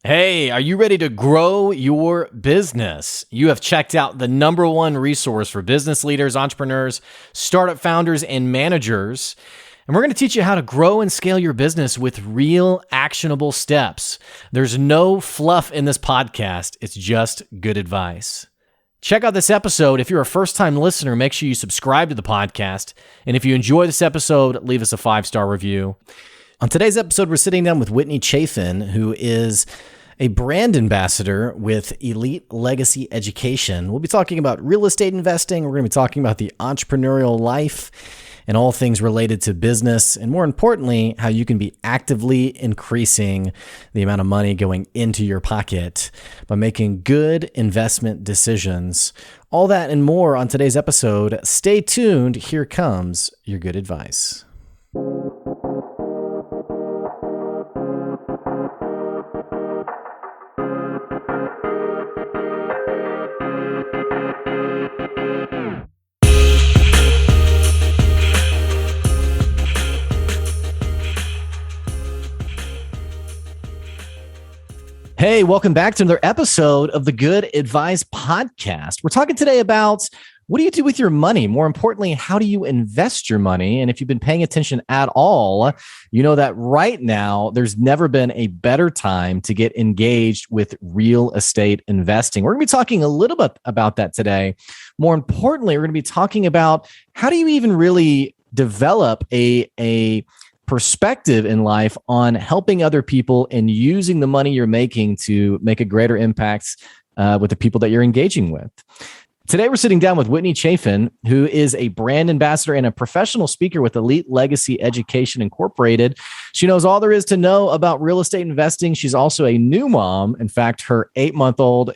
Hey, are you ready to grow your business? You have checked out the number one resource for business leaders, entrepreneurs, startup founders, and managers. And we're going to teach you how to grow and scale your business with real actionable steps. There's no fluff in this podcast. It's just good advice. Check out this episode. If you're a first-time listener, make sure you subscribe to the podcast. And if you enjoy this episode, leave us a 5-star review. On today's episode, we're sitting down with Whitney Chaffin, who is a brand ambassador with Elite Legacy Education. We'll be talking about real estate investing. We're going to be talking about the entrepreneurial life and all things related to business. And more importantly, how you can be actively increasing the amount of money going into your pocket by making good investment decisions. All that and more on today's episode. Stay tuned. Here comes your good advice. Hey, welcome back to another episode of the Good Advice Podcast. We're talking today about what do you do with your money? More importantly, how do you invest your money? And if you've been paying attention at all, you know that right now, there's never been a better time to get engaged with real estate investing. We're going to be talking a little bit about that today. More importantly, we're going to be talking about how do you even really develop a perspective in life on helping other people and using the money you're making to make a greater impact with the people that you're engaging with. Today, we're sitting down with Whitney Chaffin, who is a brand ambassador and a professional speaker with Elite Legacy Education Incorporated. She knows all there is to know about real estate investing. She's also a new mom. In fact, her 8-week-old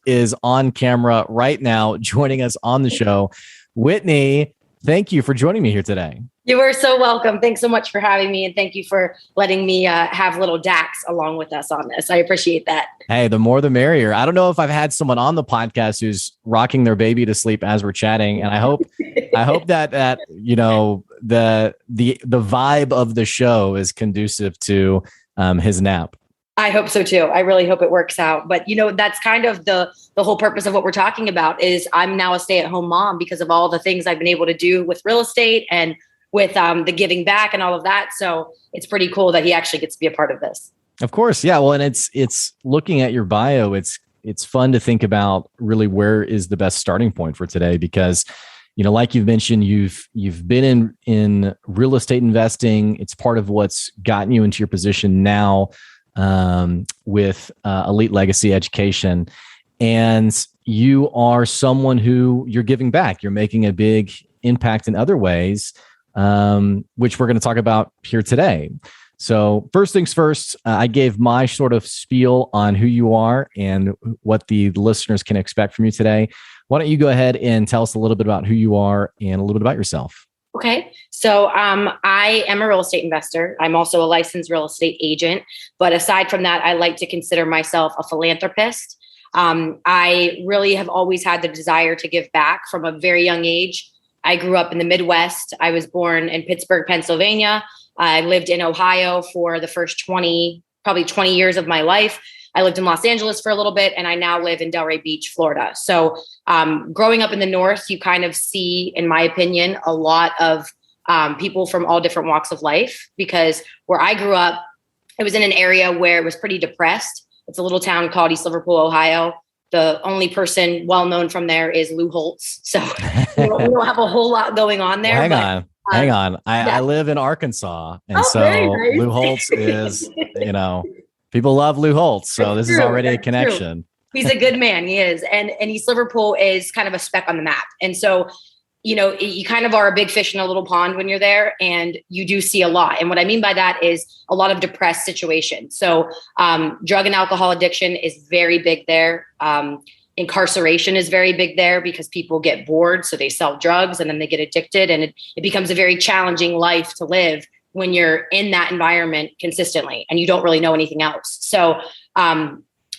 is on camera right now, joining us on the show. Whitney, thank you for joining me here today. You are so welcome. Thanks so much for having me. And thank you for letting me have little Dax along with us on this. I appreciate that. Hey, the more the merrier. I don't know if I've had someone on the podcast who's rocking their baby to sleep as we're chatting. And I hope that you know, the vibe of the show is conducive to his nap. I hope so too. I really hope it works out. But you know, that's kind of the whole purpose of what we're talking about is I'm now a stay-at-home mom because of all the things I've been able to do with real estate and with the giving back and all of that. So it's pretty cool that he actually gets to be a part of this. Of course. Yeah. Well, and it's looking at your bio, it's fun to think about really where is the best starting point for today, because, you know, like you've mentioned, you've been in real estate investing. It's part of what's gotten you into your position now with Elite Legacy Education. And you are someone who you're giving back. You're making a big impact in other ways, which we're going to talk about here today. So first things first, I gave my sort of spiel on who you are and what the listeners can expect from you today. Why don't you go ahead and tell us a little bit about who you are and a little bit about yourself? Okay. So I am a real estate investor. I'm also a licensed real estate agent. But aside from that, I like to consider myself a philanthropist. I really have always had the desire to give back from a very young age. I grew up in the Midwest. I was born in Pittsburgh, Pennsylvania. I lived in Ohio for the first 20 years of my life. I lived in Los Angeles for a little bit, and I now live in Delray Beach, Florida. So growing up in the North, you kind of see, in my opinion, a lot of people from all different walks of life, because where I grew up, it was in an area where it was pretty depressed. It's a little town called East Liverpool, Ohio. The only person well known from there is Lou Holtz. So we don't have a whole lot going on there. Well, hang on. I live in Arkansas. And so nice. Lou Holtz is, you know, people love Lou Holtz. So this is already a connection. He's a good man. He is. And East Liverpool is kind of a speck on the map. And so, you know, you kind of are a big fish in a little pond when you're there, and you do see a lot. And what I mean by that is a lot of depressed situations. So drug and alcohol addiction is very big there. Incarceration is very big there because people get bored. So they sell drugs and then they get addicted. And it becomes a very challenging life to live when you're in that environment consistently and you don't really know anything else. So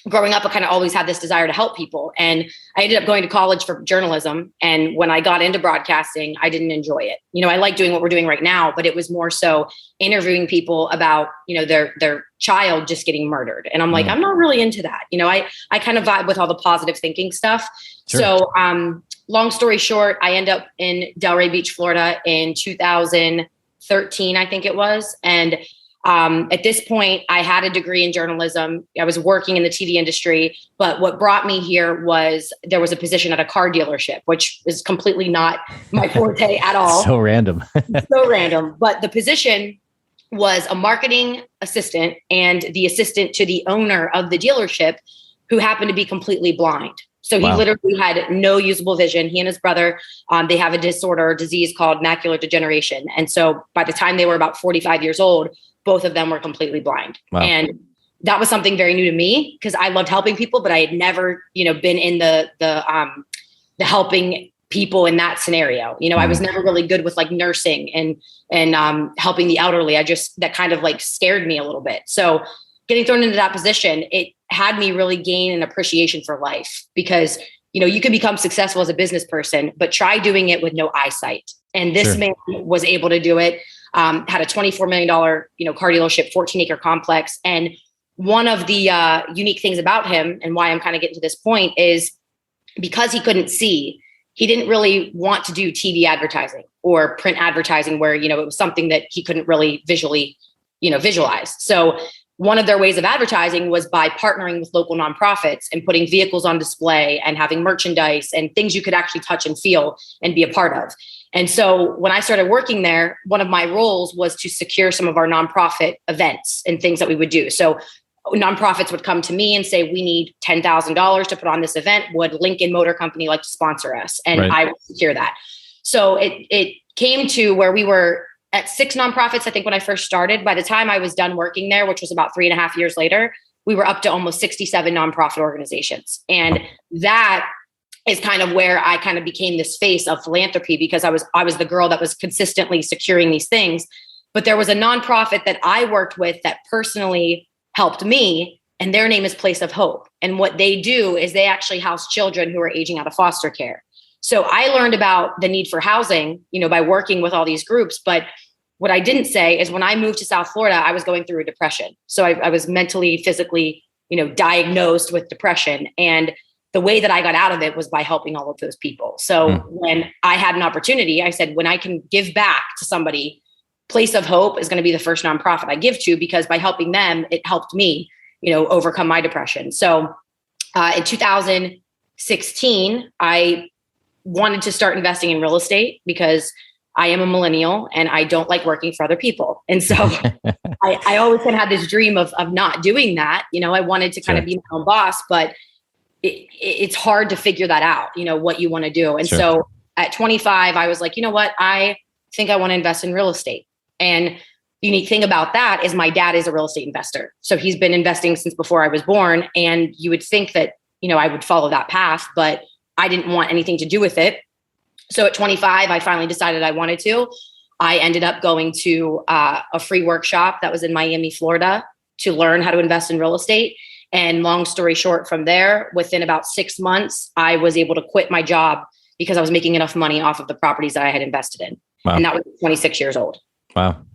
growing up, I kind of always had this desire to help people. And I ended up going to college for journalism. And when I got into broadcasting, I didn't enjoy it. I like doing what we're doing right now, but it was more so interviewing people about, their child just getting murdered. And I'm like, I'm not really into that. I kind of vibe with all the positive thinking stuff. Sure. So, long story short, I end up in Delray Beach, Florida in 2013, I think it was. And at this point, I had a degree in journalism. I was working in the TV industry, but what brought me here was there was a position at a car dealership, which is completely not my forte at all. So random. So random. But the position was a marketing assistant and the assistant to the owner of the dealership, who happened to be completely blind. So he literally had no usable vision. He and his brother, they have a disease called macular degeneration. And so by the time they were about 45 years old, both of them were completely blind. Wow. And that was something very new to me because I loved helping people, but I had never, been in the helping people in that scenario. I was never really good with like nursing and helping the elderly. That kind of like scared me a little bit. So getting thrown into that position, it had me really gain an appreciation for life because, you can become successful as a business person, but try doing it with no eyesight. And this man was able to do it. Had a $24 million, car dealership, 14-acre complex. And one of the unique things about him and why I'm kind of getting to this point is because he couldn't see, he didn't really want to do TV advertising or print advertising where, it was something that he couldn't really visually, visualize. So one of their ways of advertising was by partnering with local nonprofits and putting vehicles on display and having merchandise and things you could actually touch and feel and be a part of. And so when I started working there, one of my roles was to secure some of our nonprofit events and things that we would do. So nonprofits would come to me and say, we need $10,000 to put on this event. Would Lincoln Motor Company like to sponsor us? And I would secure that. So it came to where we were at 6 nonprofits, I think, when I first started. By the time I was done working there, which was about 3.5 years later, we were up to almost 67 nonprofit organizations. And that is kind of where I kind of became this face of philanthropy because I was the girl that was consistently securing these things. But there was a nonprofit that I worked with that personally helped me, and their name is Place of Hope. And what they do is they actually house children who are aging out of foster care. So I learned about the need for housing, by working with all these groups. But what I didn't say is when I moved to South Florida, I was going through a depression. So I was mentally, physically, diagnosed with depression. And the way that I got out of it was by helping all of those people. So when I had an opportunity, I said, when I can give back to somebody, Place of Hope is going to be the first nonprofit I give to, because by helping them, it helped me, overcome my depression. So in 2016, I wanted to start investing in real estate because I am a millennial and I don't like working for other people. And so I always kind of had this dream of not doing that. I wanted to kind of be my own boss, but it's hard to figure that out, what you want to do. And so at 25, I was like, you know what? I think I want to invest in real estate. And the unique thing about that is my dad is a real estate investor. So he's been investing since before I was born. And you would think that, I would follow that path, but I didn't want anything to do with it. So at 25, I finally decided I wanted to. I ended up going to a free workshop that was in Miami, Florida, to learn how to invest in real estate. And long story short, from there, within about 6 months, I was able to quit my job because I was making enough money off of the properties that I had invested in. Wow. And that was 26 years old. Wow.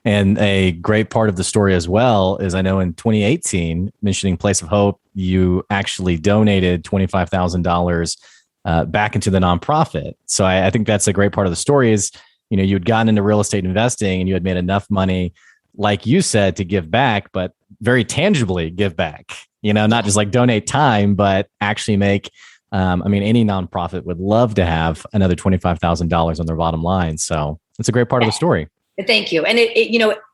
And a great part of the story as well is I know in 2018, mentioning Place of Hope, you actually donated $25,000 back into the nonprofit. So I think that's a great part of the story is, you had gotten into real estate investing and you had made enough money, like you said, to give back, but very tangibly give back, not just like donate time, but actually make, any nonprofit would love to have another $25,000 on their bottom line. So it's a great part of the story. Thank you. And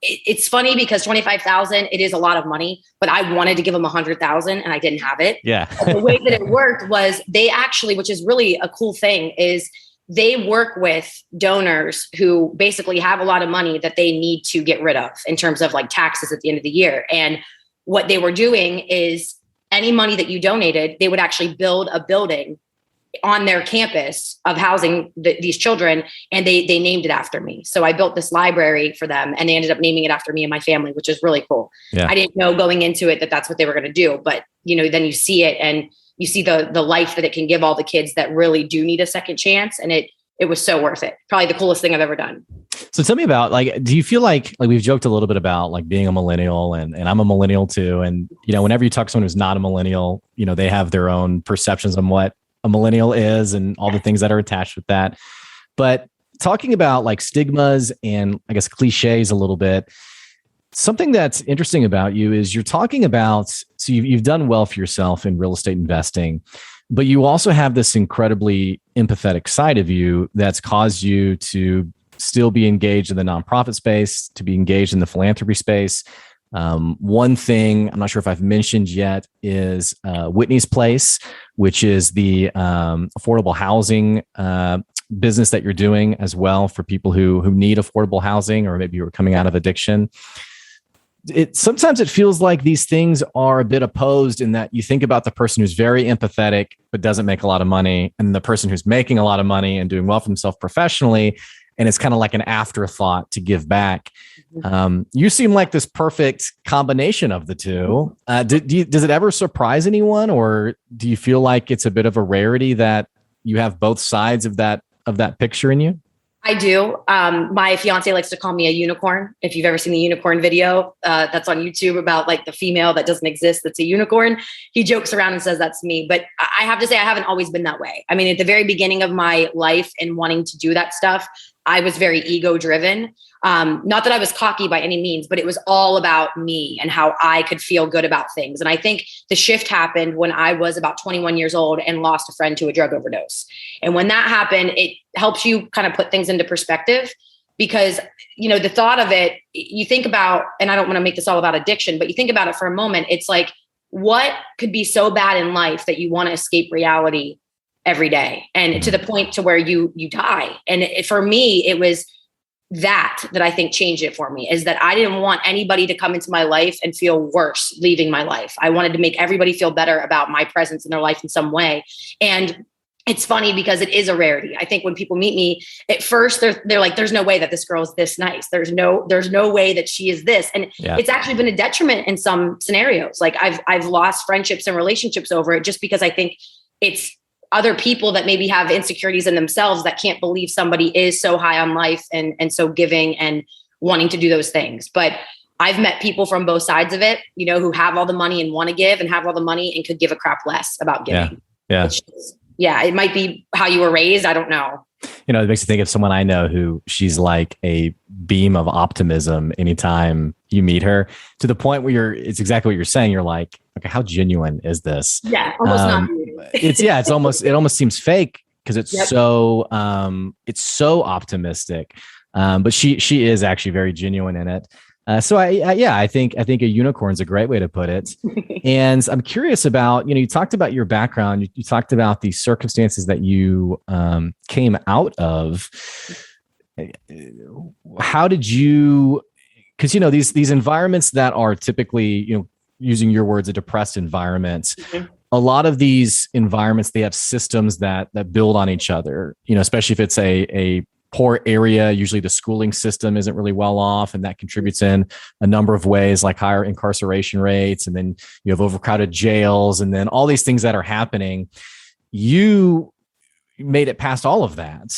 it's funny because 25,000, it is a lot of money, but I wanted to give them 100,000 and I didn't have it. Yeah. The way that it worked was they actually, which is really a cool thing, is they work with donors who basically have a lot of money that they need to get rid of in terms of like taxes at the end of the year. And what they were doing is any money that you donated, they would actually build a building on their campus of housing these children. And they named it after me. So I built this library for them and they ended up naming it after me and my family, which is really cool. Yeah. I didn't know going into it that that's what they were going to do, but then you see it and you see the life that it can give all the kids that really do need a second chance. And it was so worth it. Probably the coolest thing I've ever done. So tell me about, like, do you feel like we've joked a little bit about like being a millennial, and I'm a millennial too. And, whenever you talk to someone who's not a millennial, they have their own perceptions on what a millennial is and all the things that are attached with that. But talking about like stigmas and I guess cliches a little bit, something that's interesting about you is you're talking about, so you've done well for yourself in real estate investing, but you also have this incredibly empathetic side of you that's caused you to still be engaged in the nonprofit space, to be engaged in the philanthropy space. One thing I'm not sure if I've mentioned yet is Whitney's Place, which is the affordable housing business that you're doing as well for people who need affordable housing, or maybe who are coming out of addiction. Sometimes it feels like these things are a bit opposed, in that you think about the person who's very empathetic but doesn't make a lot of money, and the person who's making a lot of money and doing well for themselves professionally, and it's kind of like an afterthought to give back. You seem like this perfect combination of the two. Does it ever surprise anyone, or do you feel like it's a bit of a rarity that you have both sides of that picture in you? I do. My fiance likes to call me a unicorn. If you've ever seen the unicorn video that's on YouTube about like the female that doesn't exist, that's a unicorn, he jokes around and says that's me. But I have to say, I haven't always been that way. I mean, at the very beginning of my life and wanting to do that stuff, I was very ego driven. Not that I was cocky by any means, but it was all about me and how I could feel good about things. And I think the shift happened when I was about 21 years old and lost a friend to a drug overdose. And when that happened, it helps you kind of put things into perspective, because, the thought of it, you think about, and I don't want to make this all about addiction, but you think about it for a moment. It's like, what could be so bad in life that you want to escape reality every day, and to the point to where you die? And for me, it was that I think changed it for me, is that I didn't want anybody to come into my life and feel worse leaving my life. I wanted to make everybody feel better about my presence in their life in some way. And it's funny because it is a rarity. I think when people meet me at first, they're like, there's no way that this girl is this nice. There's no way that she is this. And It's actually been a detriment in some scenarios. Like I've lost friendships and relationships over it, just because I think it's other people that maybe have insecurities in themselves that can't believe somebody is so high on life and so giving and wanting to do those things. But I've met people from both sides of it, who have all the money and want to give, and have all the money and could give a crap less about giving. Yeah. It might be how you were raised. I don't know. It makes me think of someone I know who she's like a beam of optimism anytime you meet her, to the point where it's exactly what you're saying. You're like, okay, how genuine is this? Yeah. Almost not. It almost seems fake, because it's so optimistic. But she is actually very genuine in it. So I think a unicorn's a great way to put it. And I'm curious about, you talked about your background. You talked about the circumstances that you came out of. How did you, because, these environments that are typically, using your words, a depressed environment, mm-hmm. A lot of these environments, they have systems that build on each other, especially if it's a poor area. Usually the schooling system isn't really well off, and that contributes in a number of ways, like higher incarceration rates. And then you have overcrowded jails, and then all these things that are happening. You made it past all of that.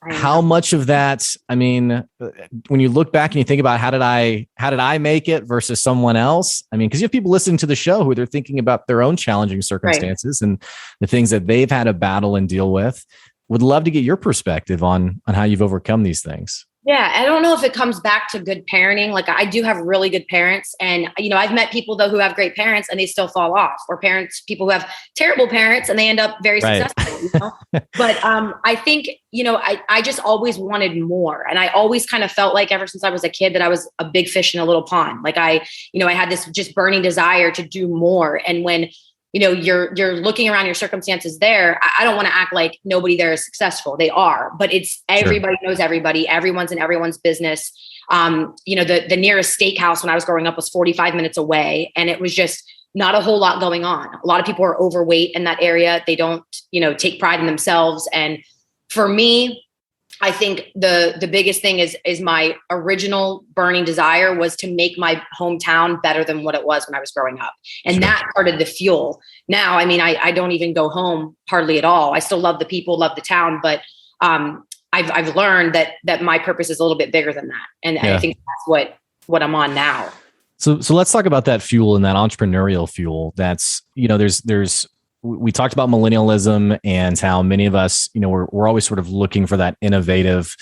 How much of that, I mean, when you look back and you think about how did I make it versus someone else? I mean, because you have people listening to the show who they're thinking about their own challenging circumstances and the things that they've had to battle and deal with. Would love to get your perspective on how you've overcome these things. Yeah. I don't know if it comes back to good parenting. Like, I do have really good parents, and, I've met people though who have great parents and they still fall off, or people who have terrible parents and they end up very successful, But I think, I just always wanted more. And I always kind of felt like ever since I was a kid that I was a big fish in a little pond. Like I had this just burning desire to do more. And when you're looking around your circumstances there, I don't want to act like nobody there is successful. They are, but it's everybody knows everybody. Everyone's in everyone's business. The nearest steakhouse when I was growing up was 45 minutes away, and it was just not a whole lot going on. A lot of people are overweight in that area. They don't, take pride in themselves. And for me, I think the biggest thing is my original burning desire was to make my hometown better than what it was when I was growing up. And Sure. that started the fuel. Now, I mean, I don't even go home hardly at all. I still love the people, love the town, but I've learned that my purpose is a little bit bigger than that. And I think that's what I'm on now. So let's talk about that fuel and that entrepreneurial fuel. That's, we talked about millennialism and how many of us, we're always sort of looking for that innovative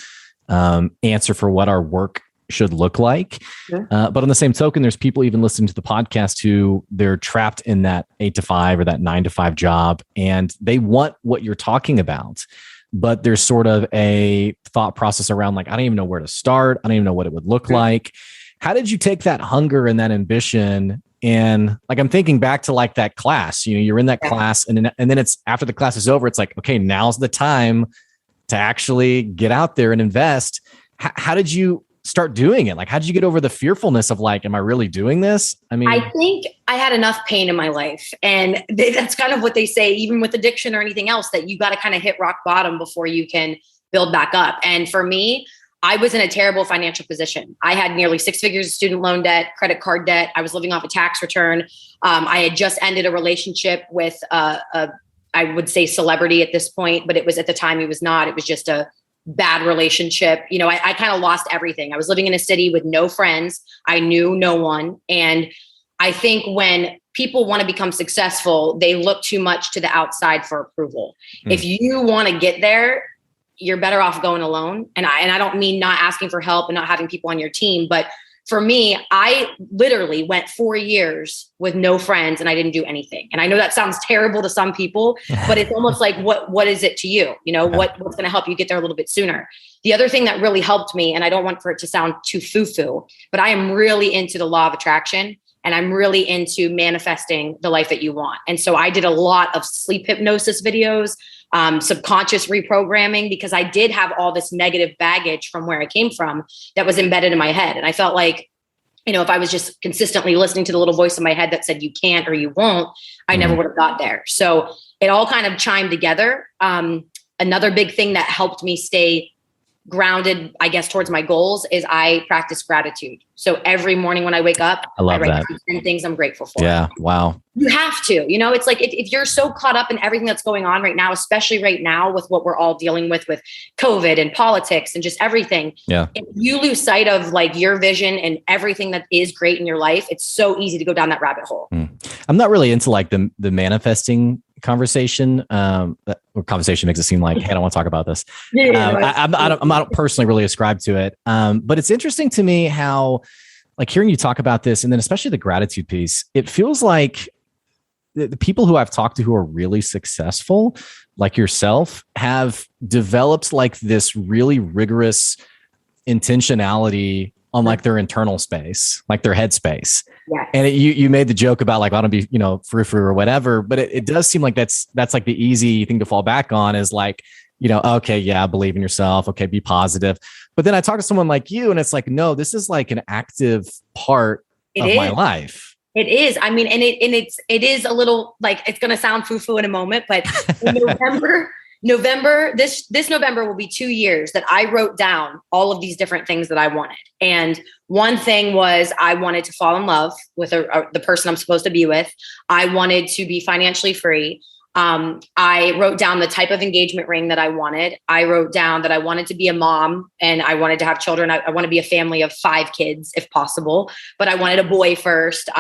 answer for what our work should look like. Sure. But on the same token, there's people even listening to the podcast who they're trapped in that 8 to 5 or that 9 to 5 job, and they want what you're talking about. But there's sort of a thought process around like, I don't even know where to start. I don't even know what it would look like. How did you take that hunger and that ambition? And like, I'm thinking back to like that class, you're in that class and then it's after the class is over, it's like, okay, now's the time to actually get out there and invest. How did you start doing it? Like, how did you get over the fearfulness of like, am I really doing this? I mean, I think I had enough pain in my life, and that's kind of what they say, even with addiction or anything else, that you got to kind of hit rock bottom before you can build back up. And for me, I was in a terrible financial position. I had nearly 6 figures of student loan debt, credit card debt. I was living off a tax return. I had just ended a relationship with I would say celebrity at this point, but it was at the time, it was not. It was just a bad relationship. I kind of lost everything. I was living in a city with no friends. I knew no one. And I think when people want to become successful, they look too much to the outside for approval. If you want to get there, you're better off going alone. And I don't mean not asking for help and not having people on your team, but for me, I literally went 4 years with no friends and I didn't do anything. And I know that sounds terrible to some people, but it's almost like, what is it to you? What's going to help you get there a little bit sooner? The other thing that really helped me, and I don't want for it to sound too foo-foo, but I am really into the law of attraction. And I'm really into manifesting the life that you want. And so I did a lot of sleep hypnosis videos, subconscious reprogramming, because I did have all this negative baggage from where I came from that was embedded in my head. And I felt like, if I was just consistently listening to the little voice in my head that said you can't or you won't, I never would have got there. So it all kind of chimed together. Another big thing that helped me stay grounded, I guess, towards my goals is I practice gratitude. So every morning when I wake up, I write down 10 things I'm grateful for. Yeah. Wow. You have to, it's like, if you're so caught up in everything that's going on right now, especially right now with what we're all dealing with COVID and politics and just everything. Yeah. If you lose sight of like your vision and everything that is great in your life, it's so easy to go down that rabbit hole. I'm not really into like the manifesting conversation. Or conversation makes it seem like, hey, I don't want to talk about this. I'm not personally really ascribed to it. But it's interesting to me how, like, hearing you talk about this, and then especially the gratitude piece, it feels like the people who I've talked to who are really successful, like yourself, have developed like this really rigorous intentionality on like their internal space, like their head space. Yeah. And you made the joke about like, I don't be, frou-frou or whatever, but it does seem like that's like the easy thing to fall back on is like, okay, yeah, believe in yourself. Okay. Be positive. But then I talk to someone like you and it's like, no, this is like an active part of my life. It is. I mean, and it is a little like, it's going to sound foo-foo in a moment, but in this November will be 2 years that I wrote down all of these different things that I wanted. And one thing was I wanted to fall in love with the person I'm supposed to be with. I wanted to be financially free. I wrote down the type of engagement ring that I wanted. I wrote down that I wanted to be a mom and I wanted to have children. I want to be a family of 5 kids if possible, but I wanted a boy first.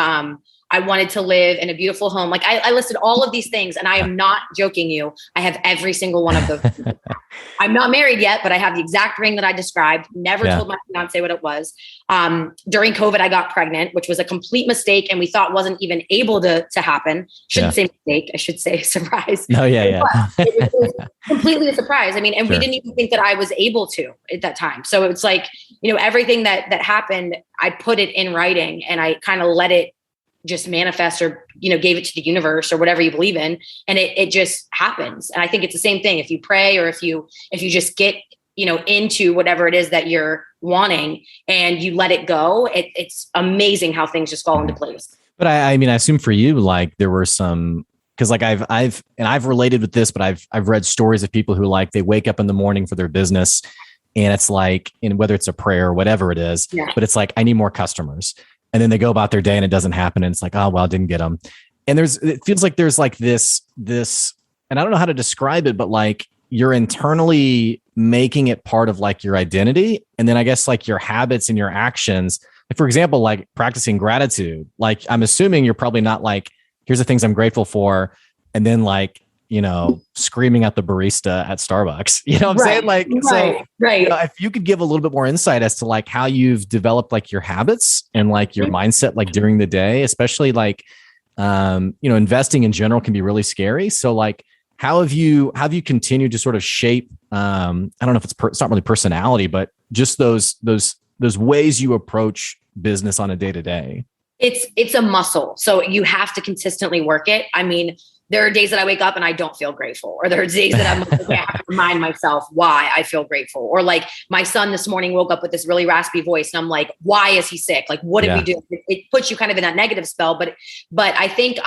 I wanted to live in a beautiful home. Like I listed all of these things and I am not joking you. I have every single one of those. I'm not married yet, but I have the exact ring that I described. Never told my fiance what it was. During COVID, I got pregnant, which was a complete mistake. And we thought wasn't even able to happen. Shouldn't say mistake. I should say surprise. No, yeah. It was completely a surprise. I mean, and we didn't even think that I was able to at that time. So it's like, everything that happened, I put it in writing and I kind of let it just manifest or, gave it to the universe or whatever you believe in. And it just happens. And I think it's the same thing. If you pray or if you just get, into whatever it is that you're wanting and you let it go, it's amazing how things just fall into place. But I mean, I assume for you, like there were some, cause like I've related with this, but I've read stories of people who like, they wake up in the morning for their business and it's like, and whether it's a prayer or whatever it is, Yeah. but it's like, I need more customers. And then they go about their day and it doesn't happen. And it's like, oh, well, I didn't get them. And it feels like there's like this, and I don't know how to describe it, but like you're internally making it part of like your identity. And then I guess like your habits and your actions, like for example, like practicing gratitude, like I'm assuming you're probably not like, here's the things I'm grateful for. And then like, screaming at the barista at Starbucks, you know what I'm saying? Like, so if you could give a little bit more insight as to like how you've developed like your habits and like your mindset, like during the day, especially like, investing in general can be really scary. So like, how have you continued to sort of shape, I don't know if it's not really personality, but just those ways you approach business on a day to day? It's a muscle. So you have to consistently work it. I mean, there are days that I wake up and I don't feel grateful, or there are days that I have to remind myself why I feel grateful. Or like my son this morning woke up with this really raspy voice and I'm like, why is he sick? Like, what did we do? It puts you kind of in that negative spell. But I think,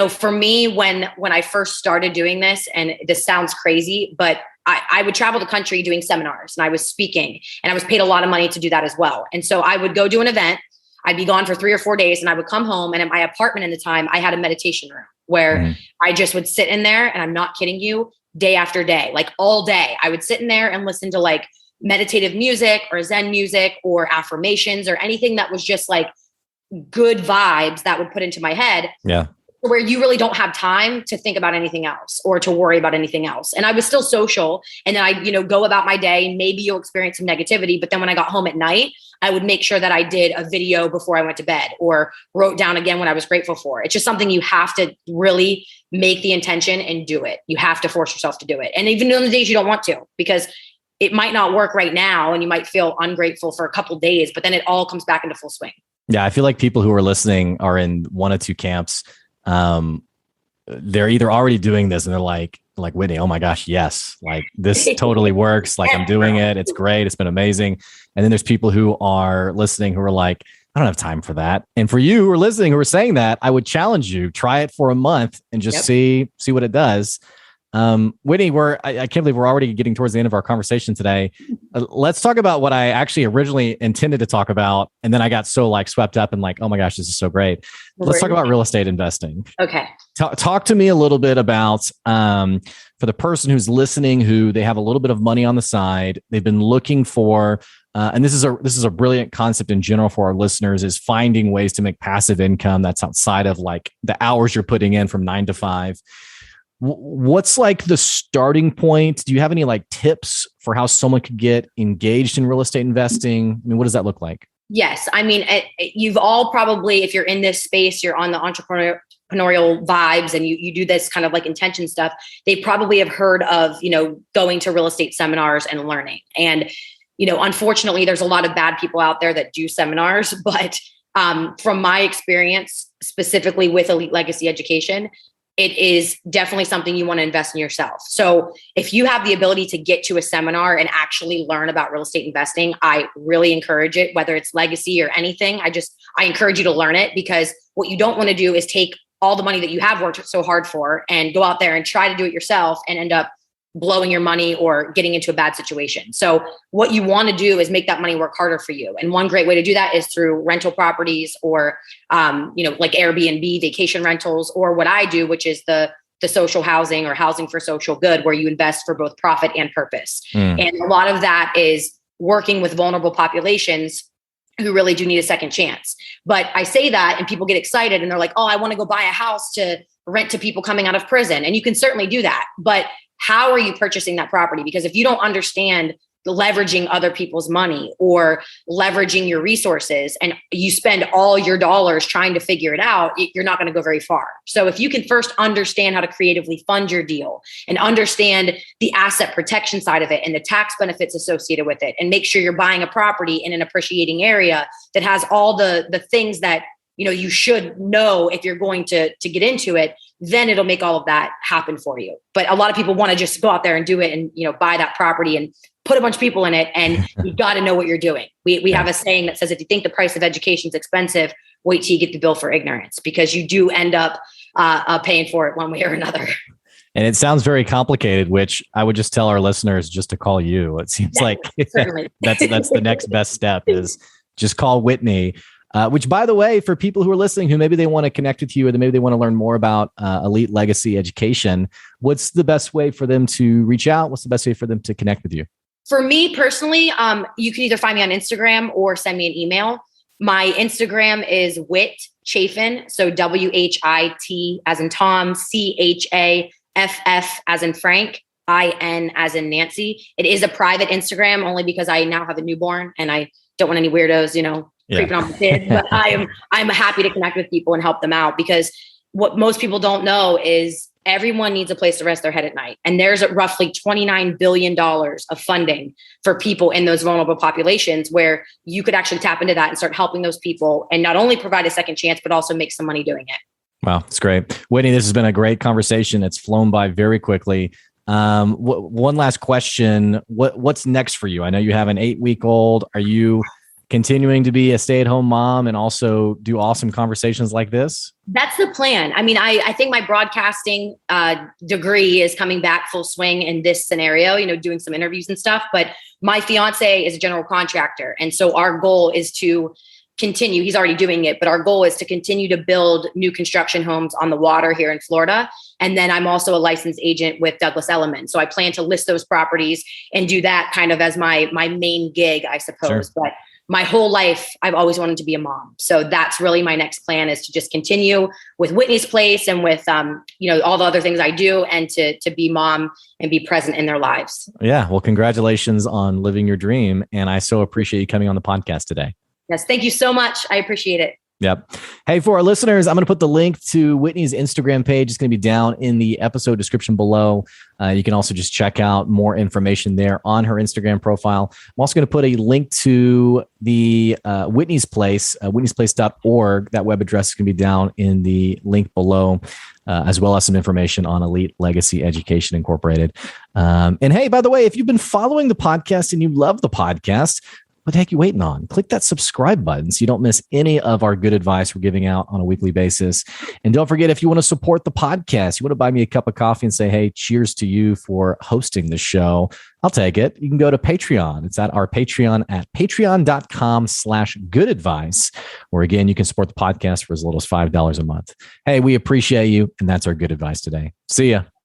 for me, when I first started doing this, and this sounds crazy, but I would travel the country doing seminars and I was speaking, and I was paid a lot of money to do that as well. And so I would go do an event. I'd be gone for 3 or 4 days and I would come home, and at my apartment in the time, I had a meditation room where I just would sit in there, and I'm not kidding you, day after day, like all day. I would sit in there and listen to like meditative music or Zen music or affirmations or anything that was just like good vibes that would put into my head. Yeah. Where you really don't have time to think about anything else or to worry about anything else. And I was still social. And then I, go about my day. Maybe you'll experience some negativity, but then when I got home at night, I would make sure that I did a video before I went to bed or wrote down again what I was grateful for. It's just something you have to really make the intention and do it. You have to force yourself to do it. And even on the days you don't want to, because it might not work right now and you might feel ungrateful for a couple of days, but then it all comes back into full swing. Yeah. I feel like people who are listening are in one of two camps. They're either already doing this and they're like Whitney, oh my gosh, yes, like this totally works. Like I'm doing it. It's great. It's been amazing. And then there's people who are listening who are like, I don't have time for that. And for you who are listening, who are saying that, I would challenge you, try it for a month and just see what it does. Whitney, I can't believe we're already getting towards the end of our conversation today. Let's talk about what I actually originally intended to talk about. And then I got so like swept up and like, oh my gosh, this is so great. Let's talk about real estate investing. Okay. Talk to me a little bit about, for the person who's listening, who they have a little bit of money on the side, they've been looking for, and this is a brilliant concept in general for our listeners, is finding ways to make passive income that's outside of like the hours you're putting in from 9 to 5. What's like the starting point? Do you have any like tips for how someone could get engaged in real estate investing? I mean, what does that look like? Yes. I mean, you've all probably, if you're in this space, you're on the entrepreneurial vibes and you do this kind of like intention stuff, they probably have heard of, going to real estate seminars and learning. And, unfortunately, there's a lot of bad people out there that do seminars, but from my experience, specifically with Elite Legacy Education, it is definitely something you want to invest in yourself. So if you have the ability to get to a seminar and actually learn about real estate investing, I really encourage it, whether it's legacy or anything. I encourage you to learn it, because what you don't want to do is take all the money that you have worked so hard for and go out there and try to do it yourself and end up blowing your money or getting into a bad situation. So what you want to do is make that money work harder for you. And one great way to do that is through rental properties or, like Airbnb, vacation rentals, or what I do, which is the social housing or housing for social good, where you invest for both profit and purpose. And a lot of that is working with vulnerable populations who really do need a second chance. But I say that and people get excited and they're like, oh, I want to go buy a house to rent to people coming out of prison. And you can certainly do that. But how are you purchasing that property? Because if you don't understand the leveraging other people's money or leveraging your resources, and you spend all your dollars trying to figure it out, you're not going to go very far. So if you can first understand how to creatively fund your deal and understand the asset protection side of it and the tax benefits associated with it, and make sure you're buying a property in an appreciating area that has all the things that you should know if you're going to get into it, then it'll make all of that happen for you. But a lot of people want to just go out there and do it and, buy that property and put a bunch of people in it. And you've got to know what you're doing. We have a saying that says, if you think the price of education is expensive, wait till you get the bill for ignorance, because you do end up paying for it one way or another. And it sounds very complicated, which I would just tell our listeners just to call you. It seems like that's the next best step is just call Whitney. Which, by the way, for people who are listening, who maybe they want to connect with you or maybe they want to learn more about Elite Legacy Education, what's the best way for them to reach out? What's the best way for them to connect with you? For me personally, you can either find me on Instagram or send me an email. My Instagram is Whit Chaffin. So WHIT as in Tom, CHAFF as in Frank, IN as in Nancy. It is a private Instagram only because I now have a newborn and I don't want any weirdos, creeping on my kids. But I'm happy to connect with people and help them out, because what most people don't know is everyone needs a place to rest their head at night. And there's roughly $29 billion of funding for people in those vulnerable populations where you could actually tap into that and start helping those people and not only provide a second chance, but also make some money doing it. Wow, that's great. Whitney, this has been a great conversation. It's flown by very quickly. One last question. What's next for you? I know you have an 8-week-old. Are you continuing to be a stay-at-home mom and also do awesome conversations like this? That's the plan. I mean, I think my broadcasting degree is coming back full swing in this scenario, doing some interviews and stuff. But my fiance is a general contractor. And so our goal is to continue. He's already doing it, but our goal is to continue to build new construction homes on the water here in Florida. And then I'm also a licensed agent with Douglas Elliman. So I plan to list those properties and do that kind of as my main gig, I suppose. Sure. But my whole life, I've always wanted to be a mom. So that's really my next plan, is to just continue with Whitney's Place and with, all the other things I do, and to be mom and be present in their lives. Yeah. Well, congratulations on living your dream. And I so appreciate you coming on the podcast today. Yes. Thank you so much. I appreciate it. Yep. Hey, for our listeners, I'm going to put the link to Whitney's Instagram page. It's going to be down in the episode description below. You can also just check out more information there on her Instagram profile. I'm also going to put a link to the Whitney's Place, whitneysplace.org. That web address is going to be down in the link below, as well as some information on Elite Legacy Education Incorporated. And hey, by the way, if you've been following the podcast and you love the podcast, what the heck are you waiting on? Click that subscribe button so you don't miss any of our good advice we're giving out on a weekly basis. And don't forget, if you want to support the podcast, you want to buy me a cup of coffee and say, hey, cheers to you for hosting the show, I'll take it. You can go to Patreon. It's at our Patreon at patreon.com/goodadvice, where again, you can support the podcast for as little as $5 a month. Hey, we appreciate you. And that's our good advice today. See ya.